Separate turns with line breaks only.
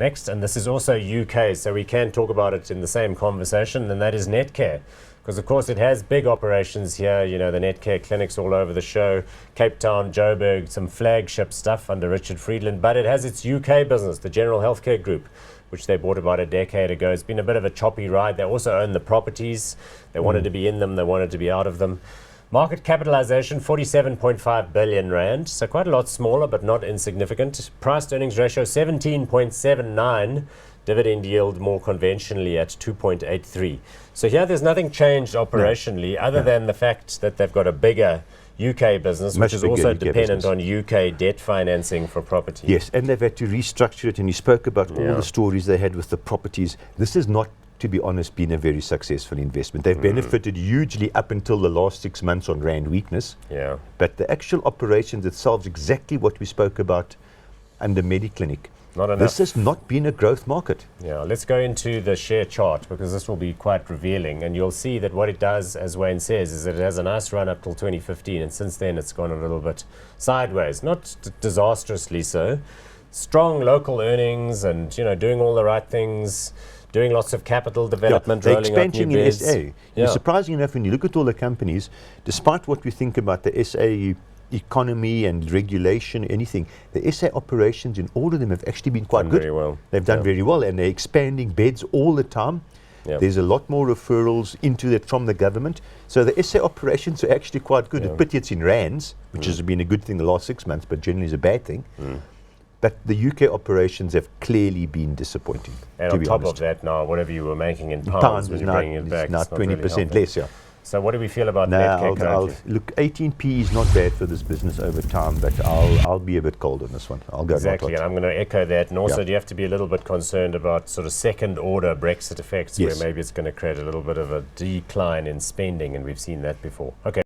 Next, and this is also UK, so we can talk about it in the same conversation, and that is Netcare. Because, of course, it has big operations here, you know, the Netcare clinics all over the show, Cape Town, Joburg, some flagship stuff under Richard Friedland, but it has its UK business, the General Healthcare Group, which they bought about a decade ago. It's been a bit of a choppy ride. They also own the properties. They wanted to be in them, they wanted to be out of them. Market capitalization, 47.5 billion rand, so quite a lot smaller, but not insignificant. Price to earnings ratio, 17.79. Dividend yield more conventionally at 2.83. So here there's nothing changed operationally other than the fact that they've got a bigger UK business, which is also dependent on UK debt financing for property.
Yes, and they've had to restructure it, and you spoke about all the stories they had with the properties. This has not, to be honest, been a very successful investment. They've benefited hugely up until the last 6 months on rand weakness.
Yeah.
But the actual operations itself is exactly what we spoke about under Mediclinic.
Not enough.
This has not been a growth market.
Yeah, let's go into the share chart because this will be quite revealing, and you'll see that what it does, as Wayne says, is that it has a nice run up till 2015, and since then it's gone a little bit sideways, not disastrously so. Strong local earnings and, you know, doing all the right things, doing lots of capital development,
the
rolling out
expansion
new
in
beds.
SA. Surprising enough, when you look at all the companies, despite what we think about the SA economy and regulation, anything, the SA operations in all of them have actually been quite good.
Very well.
They've done very well, and they're expanding beds all the time. There's a lot more referrals into that from the government. So the SA operations are actually quite good. It's pity it's in rands, which has been a good thing the last 6 months, but generally is a bad thing. But the UK operations have clearly been disappointing.
And on top of that now, whatever you were making in pounds when you're bringing it back,
now
it's not
20%
really
less, yeah.
So what do we feel about
Now,
Netcare currently?
look, 18p is not bad for this business over time, but I'll be a bit cold on this one. I'll go
Exactly, and I'm going to echo that. And also, do you have to be a little bit concerned about sort of second-order Brexit effects, where maybe it's going to create a little bit of a decline in spending, and we've seen that before. Okay.